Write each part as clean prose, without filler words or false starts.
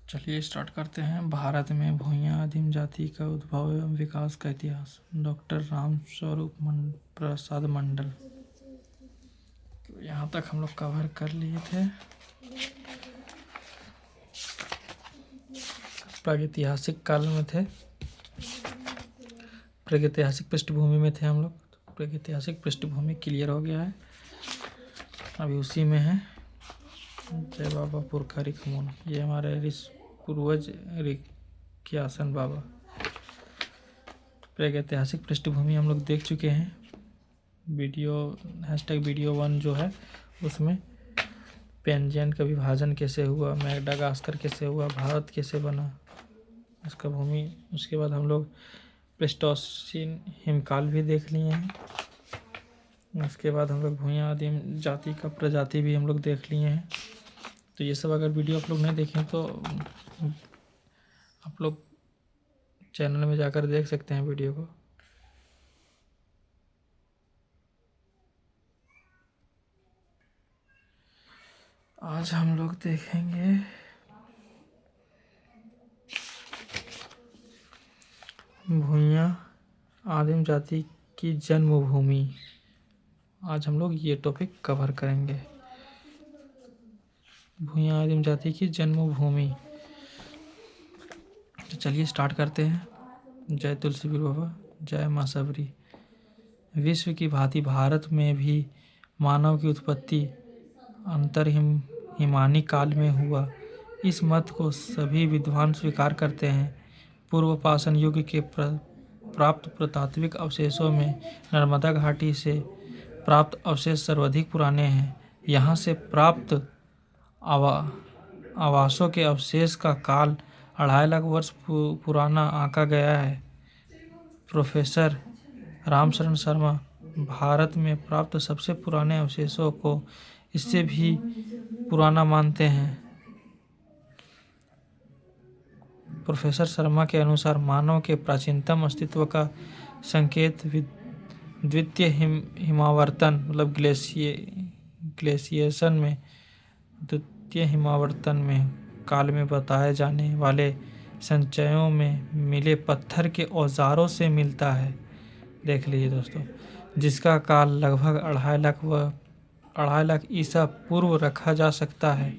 चलिए स्टार्ट करते हैं। भारत में भूइयां आदिम जाति का उद्भव एवं विकास का इतिहास, डॉक्टर रामस्वरूप प्रसाद मंडल। तो यहाँ तक हम लोग कवर कर लिए थे। प्रागैतिहासिक काल में थे, प्रागैतिहासिक पृष्ठभूमि में थे हम लोग। तो प्रागैतिहासिक पृष्ठभूमि क्लियर हो गया है, अभी उसी में है। जय बाबा पुरखा रिखमुन, ये हमारे पूर्वज रिक्यासन बाबा। प्रागैतिहासिक पृष्ठभूमि हम लोग देख चुके हैं। वीडियो #वीडियो 1 जो है उसमें पेंजियन का विभाजन कैसे हुआ, मैडागास्कर कैसे हुआ, भारत कैसे बना, उसका भूमि। उसके बाद हम लोग प्लेस्टोसीन हिमकाल भी देख लिए हैं। उसके बाद हम लोग भूइयां आदिम जाति का प्रजाति भी हम लोग देख लिए हैं। तो ये सब अगर वीडियो आप लोग नहीं देखें तो आप लोग चैनल में जाकर देख सकते हैं वीडियो को। आज हम लोग देखेंगे भूइयां आदिम जाति की जन्मभूमि। आज हम लोग ये टॉपिक कवर करेंगे, भूइयां आदिम जाति की जन्मभूमि। तो चलिए स्टार्ट करते हैं। जय तुलसी बाबा, जय माँ सबरी। विश्व की भांति भारत में भी मानव की उत्पत्ति हिमानी काल में हुआ। इस मत को सभी विद्वान स्वीकार करते हैं। पूर्व पाषाण युग के प्राप्त पुरातात्विक अवशेषों में नर्मदा घाटी से प्राप्त अवशेष सर्वाधिक पुराने हैं। यहाँ से प्राप्त आवासों के अवशेष का काल 2.5 लाख वर्ष पुराना आंका गया है। प्रोफेसर रामशरण शर्मा भारत में प्राप्त सबसे पुराने अवशेषों को इससे भी पुराना मानते हैं। प्रोफेसर शर्मा के अनुसार मानव के प्राचीनतम अस्तित्व का संकेत द्वितीय हिमावर्तन मतलब ग्लेशिएशन में द्वितीय हिमावर्तन में काल में बताए जाने वाले संचयों में मिले पत्थर के औजारों से मिलता है। देख लीजिए दोस्तों, जिसका काल लगभग 2.5 लाख ईसा पूर्व रखा जा सकता है।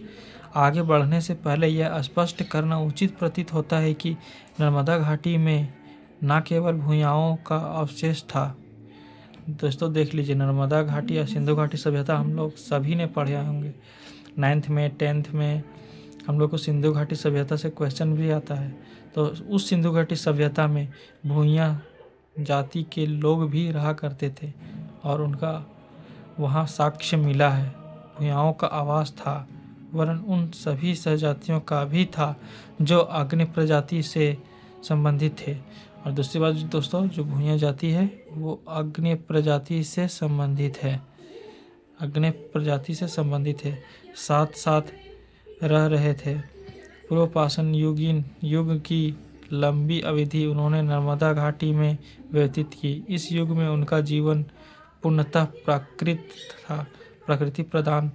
आगे बढ़ने से पहले यह स्पष्ट करना उचित प्रतीत होता है कि नर्मदा घाटी में न केवल भूइयाओं का अवशेष था। दोस्तों देख लीजिए, नर्मदा घाटी या सिंधु घाटी सभ्यता हम लोग सभी ने पढ़े होंगे 9th में 10th में। हम लोग को सिंधु घाटी सभ्यता से क्वेश्चन भी आता है। तो उस सिंधु घाटी सभ्यता में भूइयां जाति के लोग भी रहा करते थे और उनका वहाँ साक्ष्य मिला है। भूइयाओं का आवास था, वरन उन सभी सहजातियों का भी था जो अग्नि प्रजाति से संबंधित थे। और दूसरी बात दोस्तों, जो भूइयां जाति है वो अग्नि प्रजाति से संबंधित है, अग्नि प्रजाति से संबंधित है, साथ साथ रह रहे थे। पूर्व पाषाण युग की लंबी अवधि उन्होंने नर्मदा घाटी में व्यतीत की। इस युग में उनका जीवन पूर्णतः प्राकृत था। प्रकृति प्रदान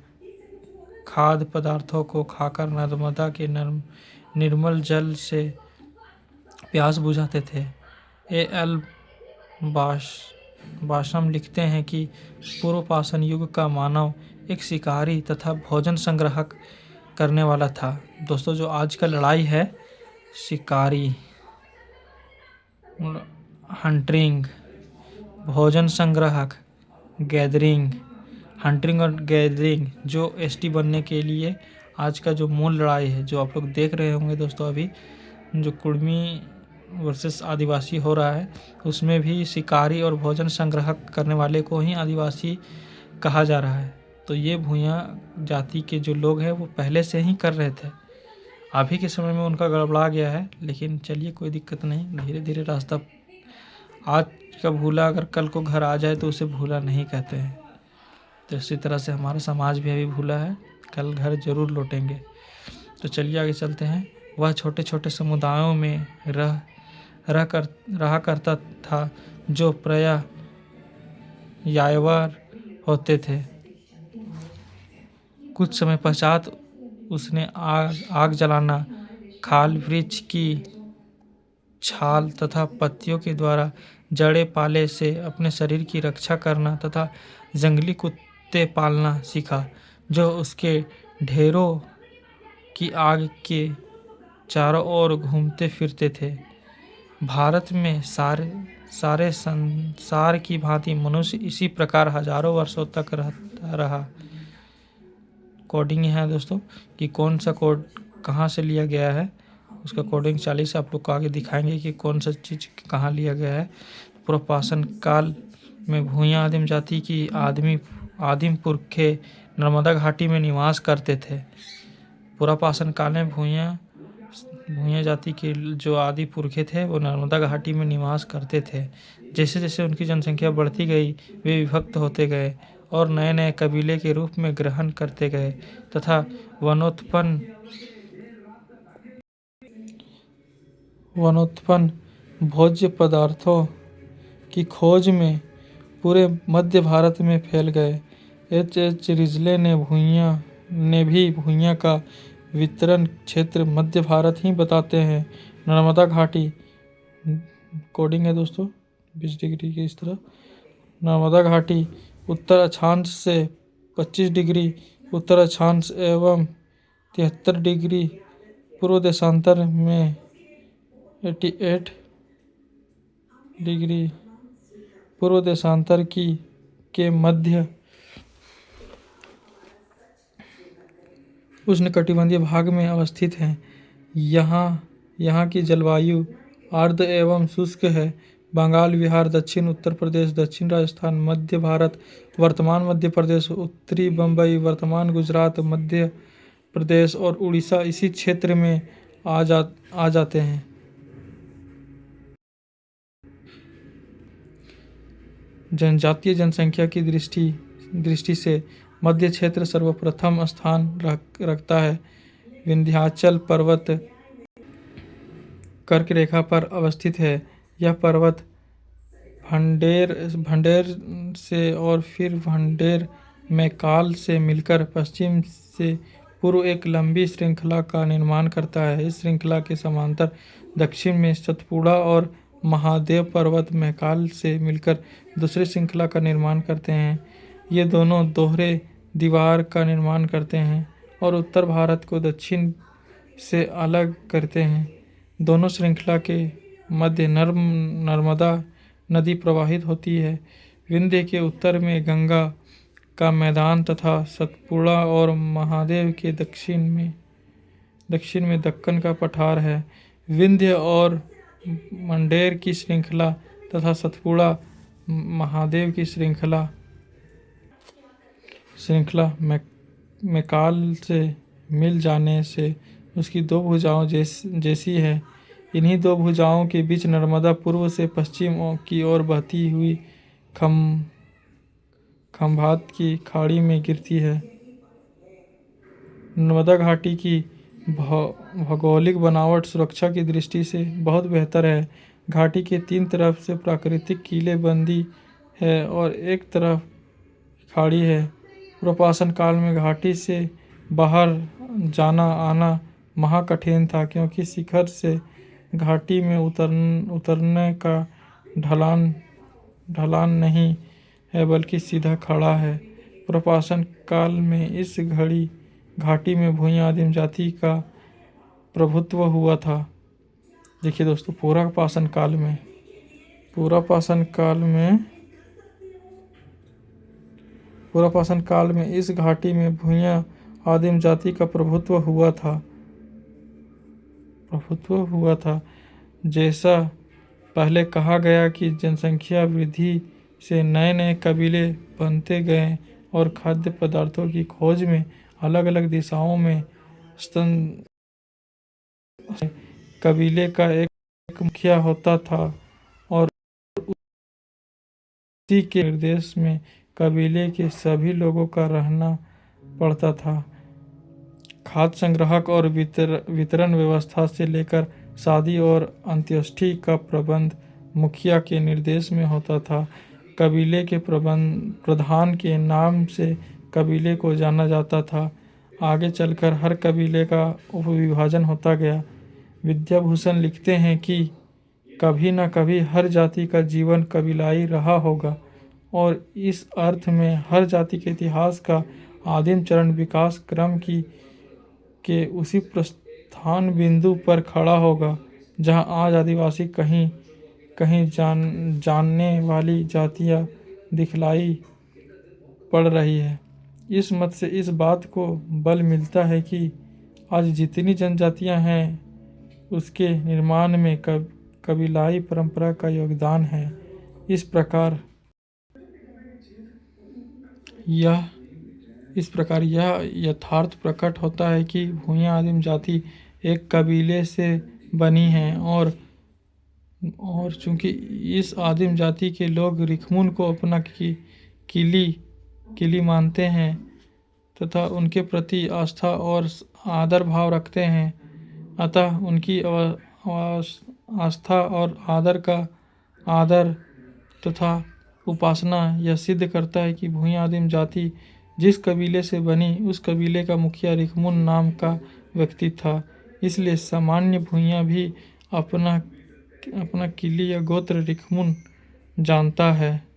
खाद्य पदार्थों को खाकर नर्मदा के निर्मल जल से प्यास बुझाते थे। A.L. बाशम लिखते हैं कि पूर्व पाषाण युग का मानव एक शिकारी तथा भोजन संग्रहक करने वाला था। दोस्तों जो आज का लड़ाई है, शिकारी, हंटिंग, भोजन संग्रहक, गैदरिंग, हंटिंग और गैदरिंग, जो एसटी बनने के लिए आज का जो मूल लड़ाई है, जो आप लोग देख रहे होंगे दोस्तों, अभी जो कुर्मी वर्सेस आदिवासी हो रहा है, उसमें भी शिकारी और भोजन संग्रहक करने वाले को ही आदिवासी कहा जा रहा है। तो ये भूइयां जाति के जो लोग हैं वो पहले से ही कर रहे थे। अभी के समय में उनका गड़बड़ा गया है, लेकिन चलिए कोई दिक्कत नहीं, धीरे धीरे रास्ता। आज का भूला अगर कल को घर आ जाए तो उसे भूला नहीं कहते हैं। तो इसी तरह से हमारा समाज भी अभी भूला है, कल घर जरूर लौटेंगे। तो चलिए आगे चलते हैं। वह छोटे छोटे समुदायों में रहा करता था, जो प्रायः यायावर होते थे। कुछ समय पश्चात उसने आग जलाना खाल वृक्ष की छाल तथा पत्तियों के द्वारा जड़े पाले से अपने शरीर की रक्षा करना तथा जंगली कुत्ते पालना सीखा, जो उसके ढेरों की आग के चारों ओर घूमते फिरते थे। भारत में सारे संसार की भांति मनुष्य इसी प्रकार हजारों वर्षों तक रहता रहा। कोडिंग है दोस्तों कि कौन सा कोड कहाँ से लिया गया है, उसका कोडिंग 40 आप लोग को आगे दिखाएंगे कि कौन सा चीज़ कहाँ लिया गया है। पुरापाषाण काल में भूया आदिम जाति की आदिम पुरखे नर्मदा घाटी में निवास करते थे। पुरापाषाण काल में भूया जाति के जो आदि पुरखे थे वो नर्मदा घाटी में निवास करते थे। जैसे जैसे उनकी जनसंख्या बढ़ती गई वे विभक्त होते गए और नए नए कबीले के रूप में ग्रहण करते गए तथा वनोत्पन्न भोज्य पदार्थों की खोज में पूरे मध्य भारत में फैल गए। H. रिजले ने भी भूया का वितरण क्षेत्र मध्य भारत ही बताते हैं। नर्मदा घाटी कोडिंग है दोस्तों 20 डिग्री के इस तरह। नर्मदा घाटी उत्तर अक्षांश से 25 डिग्री उत्तर अक्षांश एवं 73 डिग्री पूर्व देशांतर में 88 डिग्री पूर्व देशांतर के मध्य उष्णकटिबंधीय भाग में अवस्थित है। यहाँ की जलवायु आर्द्र एवं शुष्क है। बंगाल, बिहार, दक्षिण उत्तर प्रदेश, दक्षिण राजस्थान, मध्य भारत, वर्तमान मध्य प्रदेश, उत्तरी बम्बई, वर्तमान गुजरात, मध्य प्रदेश और उड़ीसा इसी क्षेत्र में आ जाते हैं। जनजातीय जनसंख्या की दृष्टि से मध्य क्षेत्र सर्वप्रथम स्थान रखता है। विंध्याचल पर्वत कर्क रेखा पर अवस्थित है। यह पर्वत भंडेर से और फिर भंडेर मैकाल से मिलकर पश्चिम से पूर्व एक लंबी श्रृंखला का निर्माण करता है। इस श्रृंखला के समांतर दक्षिण में सतपुड़ा और महादेव पर्वत मैकाल से मिलकर दूसरी श्रृंखला का निर्माण करते हैं। ये दोनों दोहरे दीवार का निर्माण करते हैं और उत्तर भारत को दक्षिण से अलग करते हैं। दोनों श्रृंखला के मध्य नर्मदा नदी प्रवाहित होती है। विंध्य के उत्तर में गंगा का मैदान तथा सतपुड़ा और महादेव के दक्षिण में दक्कन का पठार है। विंध्य और मंडेर की श्रृंखला तथा सतपुड़ा महादेव की श्रृंखला मैकाल से मिल जाने से उसकी दो भुजाओं जैसी है। इन्हीं दो भुजाओं के बीच नर्मदा पूर्व से पश्चिम की ओर बहती हुई खंभात की खाड़ी में गिरती है। नर्मदा घाटी की भौगोलिक बनावट सुरक्षा की दृष्टि से बहुत बेहतर है। घाटी के 3 तरफ से प्राकृतिक किलेबंदी है और एक तरफ खाड़ी है। पुरापाषाण काल में घाटी से बाहर जाना आना महाकठिन था, क्योंकि शिखर से घाटी में उतरने का ढलान नहीं है बल्कि सीधा खड़ा है। पुरापाषाण काल में इस घाटी में भूया आदिम जाति का प्रभुत्व हुआ था। देखिए दोस्तों, पुरापाषाण काल में इस घाटी में भूया आदिम जाति का प्रभुत्व हुआ था। जैसा पहले कहा गया कि जनसंख्या वृद्धि से नए नए कबीले बनते गए और खाद्य पदार्थों की खोज में अलग अलग दिशाओं में कबीले का एक मुखिया होता था और उसी के निर्देश में कबीले के सभी लोगों का रहना पड़ता था। खाद्य संग्रहक और वितरण व्यवस्था से लेकर शादी और अंत्येष्टि का प्रबंध मुखिया के निर्देश में होता था। कबीले के प्रधान के नाम से कबीले को जाना जाता था। आगे चलकर हर कबीले का उपविभाजन होता गया। विद्याभूषण लिखते हैं कि कभी न कभी हर जाति का जीवन कबीलाई रहा होगा और इस अर्थ में हर जाति के इतिहास का आदिम चरण विकास क्रम के उसी प्रस्थान बिंदु पर खड़ा होगा जहां आज आदिवासी कहीं कहीं जानने वाली जातियां दिखलाई पड़ रही है। इस मत से इस बात को बल मिलता है कि आज जितनी जनजातियां हैं उसके निर्माण में कबीलाई परंपरा का योगदान है। इस प्रकार यह यथार्थ प्रकट होता है कि भूमिया आदिम जाति एक कबीले से बनी है और चूंकि इस आदिम जाति के लोग रिखमुन को अपना किली मानते हैं तथा उनके प्रति आस्था और आदर भाव रखते हैं, अतः उनकी आस्था और आदर तथा उपासना यह सिद्ध करता है कि भूमिया आदिम जाति जिस कबीले से बनी उस कबीले का मुखिया रिखमुन नाम का व्यक्ति था। इसलिए सामान्य भूमिया भी अपना किली या गोत्र रिखमुन जानता है।